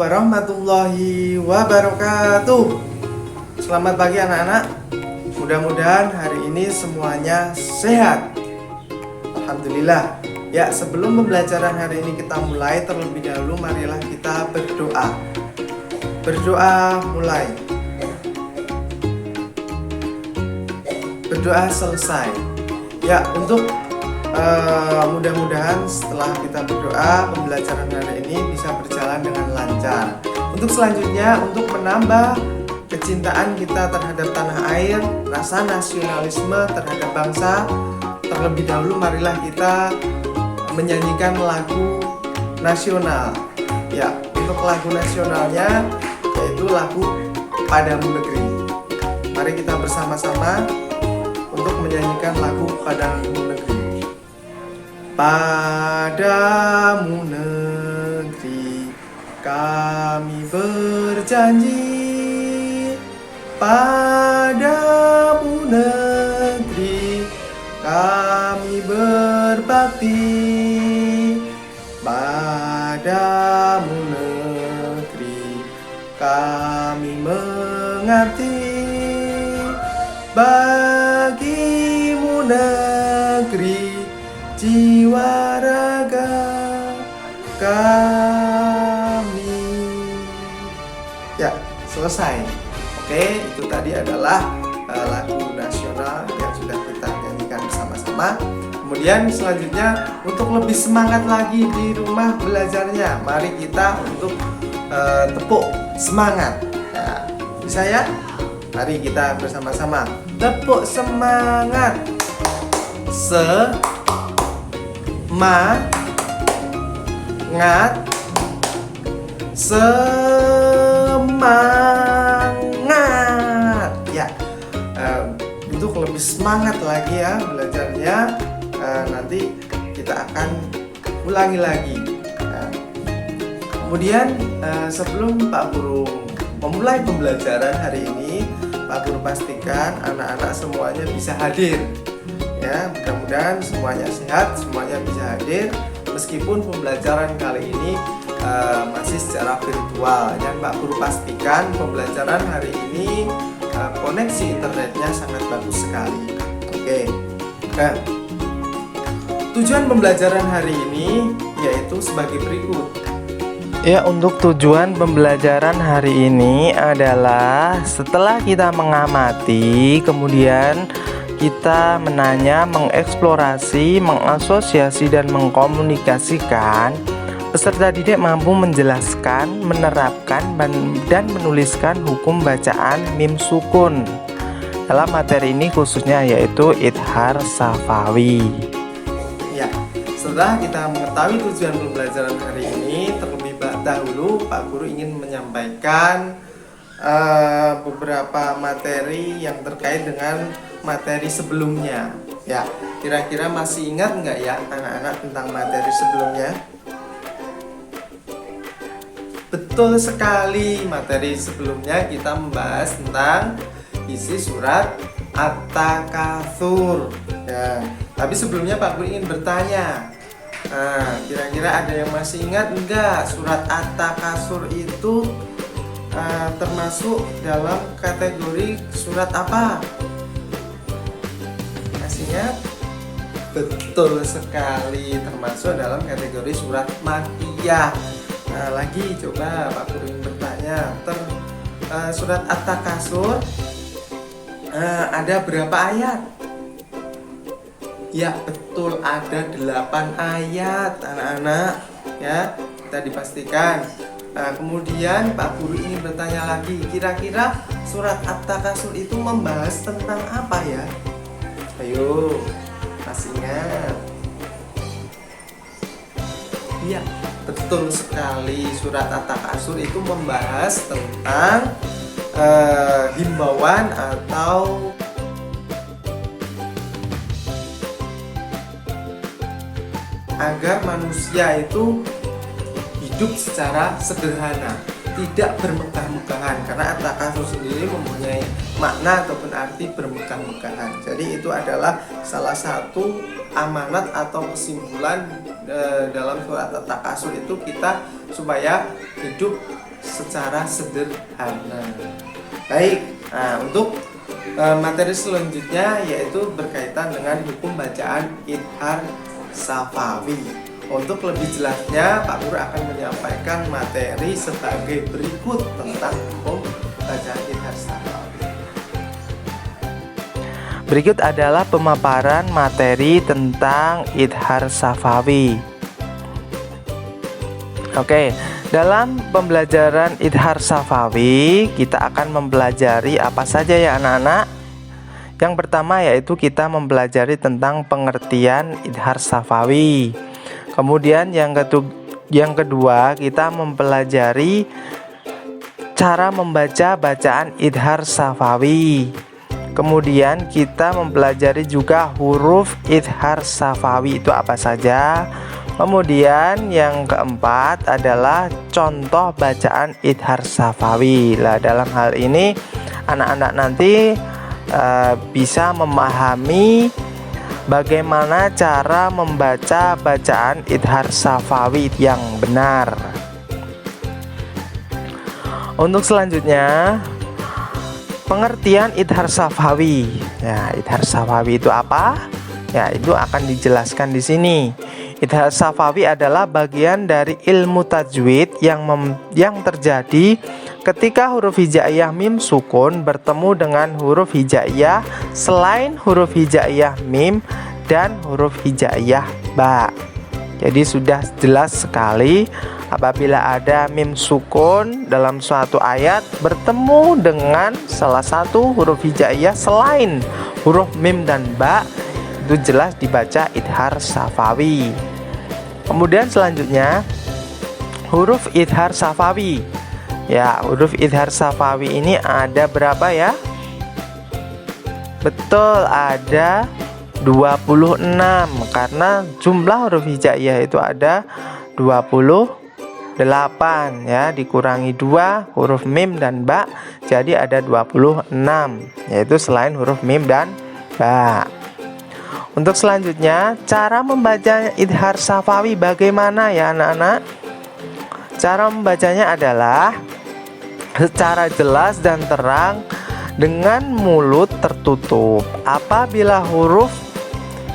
warahmatullahi wabarakatuh. Selamat pagi anak-anak. Mudah-mudahan hari ini semuanya sehat. Alhamdulillah. Ya, sebelum pembelajaran hari ini kita mulai, terlebih dahulu marilah kita berdoa. Berdoa mulai. Berdoa selesai. Ya, untuk mudah-mudahan setelah kita berdoa, pembelajaran hari ini bisa berjalan dengan lancar. Untuk selanjutnya, untuk menambah kecintaan kita terhadap tanah air, rasa nasionalisme terhadap bangsa, terlebih dahulu marilah kita menyanyikan lagu nasional. Ya, untuk lagu nasionalnya yaitu lagu Padamu Negeri. Mari kita bersama-sama untuk menyanyikan lagu Padamu Negeri. Padamu negeri kami berjanji, padamu negeri kami berbakti, padamu negeri kami mengabdi, bagimu negeri jiwa raga kami. Ya, selesai. Oke, itu tadi adalah lagu nasional yang sudah kita nyanyikan bersama-sama. Kemudian selanjutnya, untuk lebih semangat lagi di rumah belajarnya, mari kita untuk tepuk semangat. Ya, bisa ya? Mari kita bersama-sama tepuk semangat. Semangat, semangat. Ya, untuk lebih semangat lagi ya belajarnya, nanti kita akan ulangi lagi. Kemudian sebelum Pak Guru memulai pembelajaran hari ini, Pak Guru pastikan anak-anak semuanya bisa hadir. Ya, mudah-mudahan semuanya sehat, semuanya bisa hadir. Meskipun pembelajaran kali ini masih secara virtual, dan Pak Guru pastikan pembelajaran hari ini koneksi internetnya sangat bagus sekali. Oke. Nah, tujuan pembelajaran hari ini yaitu sebagai berikut. Ya, untuk tujuan pembelajaran hari ini adalah setelah kita mengamati, kemudian kita menanya, mengeksplorasi, mengasosiasi, dan mengkomunikasikan, peserta didik mampu menjelaskan, menerapkan, dan menuliskan hukum bacaan mim sukun dalam materi ini khususnya yaitu Idhar Safawi. Ya, setelah kita mengetahui tujuan pembelajaran hari ini, terlebih dahulu Pak Guru ingin menyampaikan beberapa materi yang terkait dengan materi sebelumnya. Ya, kira-kira masih ingat nggak ya anak-anak tentang materi sebelumnya? Betul sekali, materi sebelumnya kita membahas tentang isi surat At-Takatsur. Ya, tapi sebelumnya Pak Guru ingin bertanya, kira-kira ada yang masih ingat enggak surat At-Takatsur itu termasuk dalam kategori surat apa? Masih ingat? Betul sekali, termasuk dalam kategori surat Makkiyah. Nah, lagi coba Pak Guru ingin bertanya, surat At-Takatsur ada berapa ayat? Ya, betul, ada 8 ayat anak-anak. Ya, kita dipastikan. Kemudian Pak Guru ingin bertanya lagi, kira-kira surat At-Takatsur itu membahas tentang apa ya? Ayo, masih ingat? Iya, betul sekali, surat At-Takatsur itu membahas tentang himbauan atau agar manusia itu hidup secara sederhana, tidak bermegah-megahan, karena At-Takatsur sendiri mempunyai makna ataupun arti bermegah-megahan. Jadi itu adalah salah satu amanat atau kesimpulan dalam surat At-Takatsur itu, kita supaya hidup secara sederhana. Baik, nah untuk materi selanjutnya yaitu berkaitan dengan hukum bacaan Idhar Safawi. Untuk lebih jelasnya, Pak Guru akan menyampaikan materi sebagai berikut tentang hukum bacaan Idhar Safawi. Berikut adalah pemaparan materi tentang Idhar Safawi. Oke, dalam pembelajaran Idhar Safawi kita akan mempelajari apa saja ya anak-anak? Yang pertama yaitu kita mempelajari tentang pengertian Idhar Safawi. Kemudian yang kedua kita mempelajari cara membaca bacaan Idhar Safawi. Kemudian kita mempelajari juga huruf Idhar Safawi itu apa saja. Kemudian yang keempat adalah contoh bacaan Idhar Safawi. Lah dalam hal ini anak-anak nanti bisa memahami bagaimana cara membaca bacaan Idhar Safawi yang benar. Untuk selanjutnya pengertian Idhar Safawi. Ya, Idhar Safawi itu apa? Ya, itu akan dijelaskan di sini. Idhar Safawi adalah bagian dari ilmu tajwid yang terjadi ketika huruf hijaiyah mim sukun bertemu dengan huruf hijaiyah selain huruf hijaiyah mim dan huruf hijaiyah ba. Jadi sudah jelas sekali apabila ada mim sukun dalam suatu ayat bertemu dengan salah satu huruf hijaiyah selain huruf mim dan ba, itu jelas dibaca Idhar Safawi. Kemudian selanjutnya huruf Idhar Safawi. Ya, huruf Idhar Safawi ini ada berapa ya? Betul, ada 26 karena jumlah huruf hijaiyah itu ada 28 ya, dikurangi 2 huruf mim dan ba jadi ada 26, yaitu selain huruf mim dan ba. Untuk selanjutnya, cara membaca Idhar Safawi bagaimana ya anak-anak? Cara membacanya adalah secara jelas dan terang dengan mulut tertutup. Apabila huruf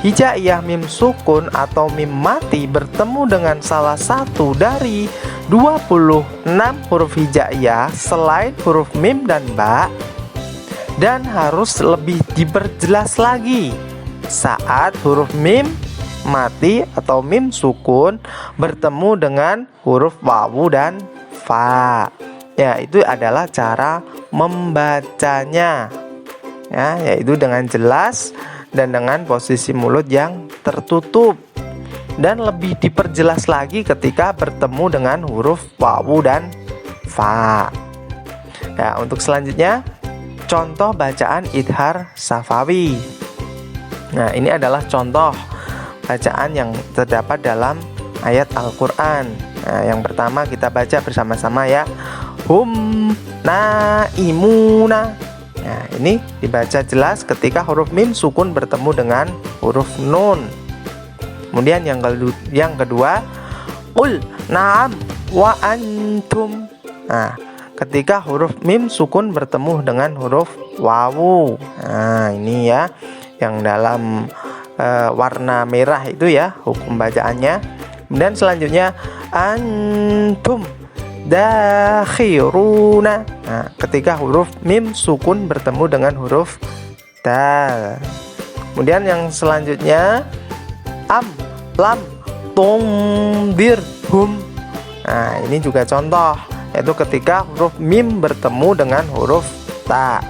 hijaiyah mim sukun atau mim mati bertemu dengan salah satu dari 26 huruf hijaiyah selain huruf mim dan ba, dan harus lebih diperjelas lagi saat huruf mim mati atau mim sukun bertemu dengan huruf wawu dan fa. Ya, itu adalah cara membacanya. Ya, yaitu dengan jelas dan dengan posisi mulut yang tertutup, dan lebih diperjelas lagi ketika bertemu dengan huruf wawu dan fa. Ya, untuk selanjutnya contoh bacaan Idhar Safawi. Nah, ini adalah contoh bacaan yang terdapat dalam ayat Al-Quran. Nah, yang pertama kita baca bersama-sama ya. Hum naimuna. Nah, ini dibaca jelas ketika huruf mim sukun bertemu dengan huruf nun. Kemudian yang kedua, qul na'am wa antum. Nah, ketika huruf mim sukun bertemu dengan huruf wawu. Nah, ini ya yang dalam warna merah itu ya hukum bacaannya. Kemudian selanjutnya antum dakhiruna. Nah, ketika huruf mim sukun bertemu dengan huruf dal. Kemudian yang selanjutnya am lam tundirhum. Nah, ini juga contoh, yaitu ketika huruf mim bertemu dengan huruf ta.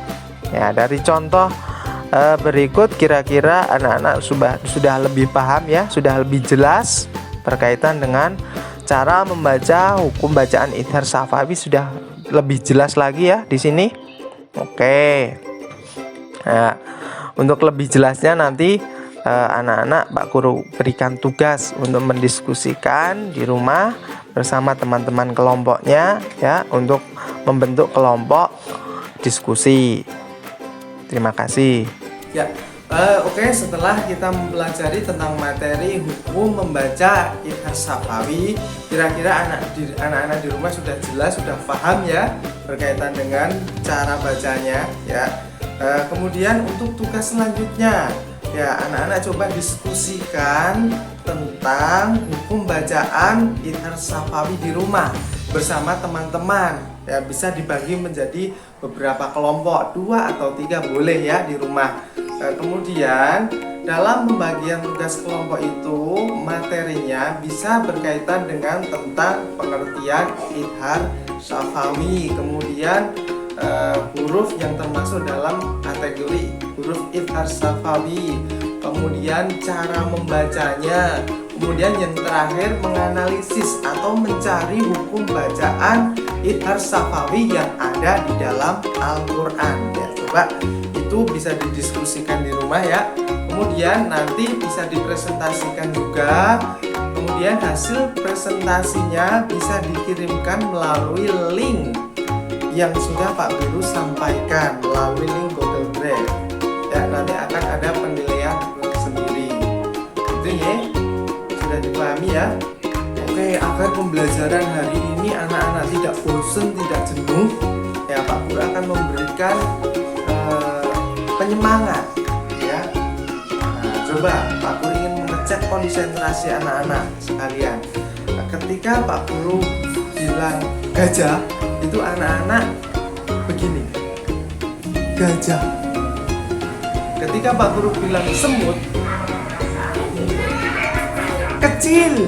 Ya, dari contoh berikut kira-kira anak-anak sudah lebih paham ya, sudah lebih jelas berkaitan dengan cara membaca hukum bacaan Idhar Safawi, sudah lebih jelas lagi ya di sini. Oke. Nah, untuk lebih jelasnya nanti anak-anak Pak Guru berikan tugas untuk mendiskusikan di rumah bersama teman-teman kelompoknya ya, untuk membentuk kelompok diskusi. Terima kasih. Ya, Oke, setelah kita mempelajari tentang materi hukum membaca Ithar Safawi, kira-kira anak-anak di rumah sudah jelas, sudah paham ya berkaitan dengan cara bacanya ya. Kemudian untuk tugas selanjutnya ya, anak-anak coba diskusikan tentang hukum bacaan Ithar Safawi di rumah bersama teman-teman ya. Bisa dibagi menjadi beberapa kelompok, 2 atau 3 boleh ya di rumah. Kemudian dalam pembagian tugas kelompok itu materinya bisa berkaitan dengan tentang pengertian Ithar Safawi, kemudian huruf yang termasuk dalam kategori huruf Ithar Safawi, kemudian cara membacanya, kemudian yang terakhir menganalisis atau mencari hukum bacaan Ithar Safawi yang ada di dalam Al-Quran ya. Coba itu bisa didiskusikan di rumah ya. Kemudian nanti bisa dipresentasikan juga. Kemudian hasil presentasinya bisa dikirimkan melalui link yang sudah Pak Guru sampaikan melalui link Google Drive ya. Nanti akan ada penilaian sendiri. Itu ya, sudah dipahami ya. Oke, agar pembelajaran hari ini anak-anak tidak bosan, tidak jenuh ya, Pak Guru akan memberikan penyemangat ya. Nah, coba Pak Guru ingin mengecek konsentrasi anak-anak sekalian. Ketika Pak Guru bilang gajah, itu anak-anak begini, gajah. Ketika Pak Guru bilang semut, kecil.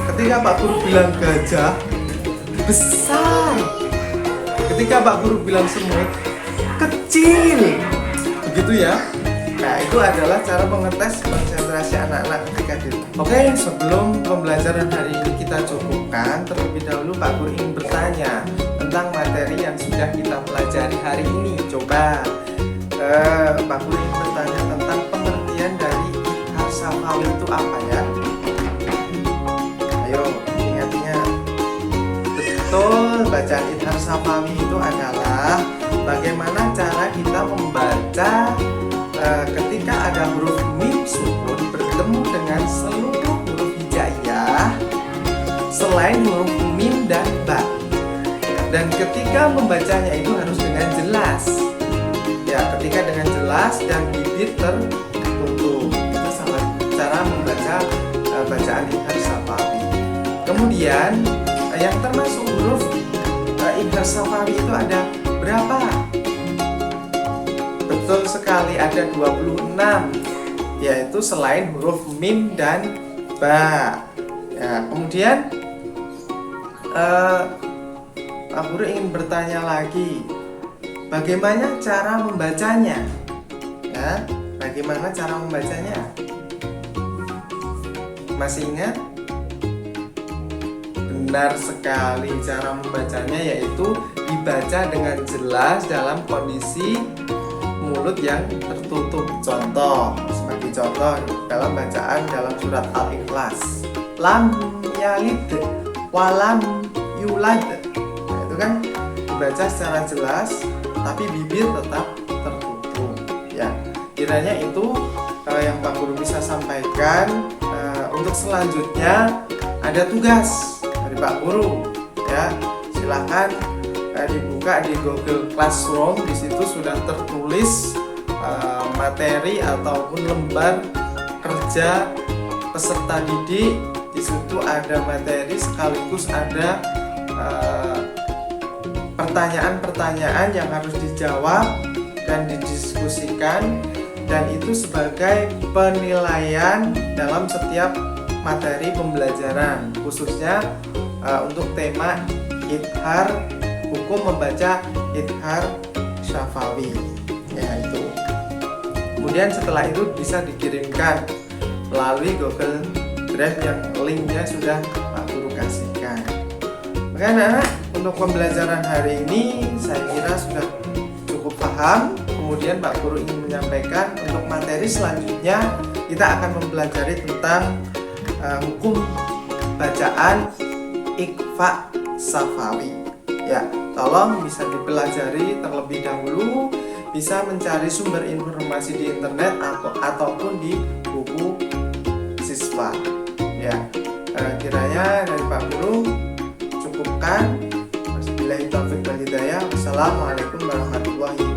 Ketika Pak Guru bilang gajah, besar. Ketika Pak Guru bilang semut, kecil. Begitu ya. Nah, itu adalah cara mengetes konsentrasi anak-anak ketika di rumah. Oke, sebelum pembelajaran hari ini kita cukupkan, terlebih dahulu Pak Guru ingin bertanya tentang materi yang sudah kita pelajari hari ini. Coba Pak Guru ingin bertanya tentang pengertian dari Ithar Safawi itu apa ya? Ayo, ingat-ingat. Betul, bacaan Ithar Safawi itu adalah bagaimana cara kita membaca ketika ada huruf mim sukun bertemu dengan seluruh huruf hijaiyah selain huruf mim dan ba. Dan ketika membacanya itu harus dengan jelas. Ya, ketika dengan jelas dan bibir tertutup. Itu salah cara membaca bacaan Ithar Safawi. Kemudian yang termasuk huruf Ithar Safawi itu ada berapa? Betul sekali, ada 26, yaitu selain huruf mim dan ba ya. Kemudian Pak Guru ingin bertanya lagi, bagaimana cara membacanya ya? Bagaimana cara membacanya? Masih ingat? Benar sekali, cara membacanya yaitu dibaca dengan jelas dalam kondisi mulut yang tertutup. Contoh, sebagai contoh dalam bacaan dalam surat Al-Ikhlas, lam yalid walam yulad. Nah, itu kan dibaca secara jelas tapi bibir tetap tertutup ya. Kiranya itu yang Pak Guru bisa sampaikan. Untuk selanjutnya ada tugas dari Pak Guru ya. Silahkan dibuka di Google Classroom. Di situ sudah tertulis materi ataupun lembar kerja peserta didik. Di situ ada materi sekaligus ada pertanyaan-pertanyaan yang harus dijawab dan didiskusikan, dan itu sebagai penilaian dalam setiap materi pembelajaran, khususnya untuk tema Ithar, hukum membaca Ithar Safawi ya itu. Kemudian setelah itu bisa dikirimkan melalui Google Drive yang linknya sudah Pak Guru kasihkan. Oke anak-anak, untuk pembelajaran hari ini saya kira sudah cukup paham. Kemudian Pak Guru ingin menyampaikan untuk materi selanjutnya kita akan mempelajari tentang hukum bacaan Ikhfa Safawi ya. Tolong bisa dipelajari terlebih dahulu bisa mencari sumber informasi di internet ataupun di buku siswa. Ya, kiranya dari Pak Guru cukupkan. Wassalamualaikum warahmatullahi wabarakatuh.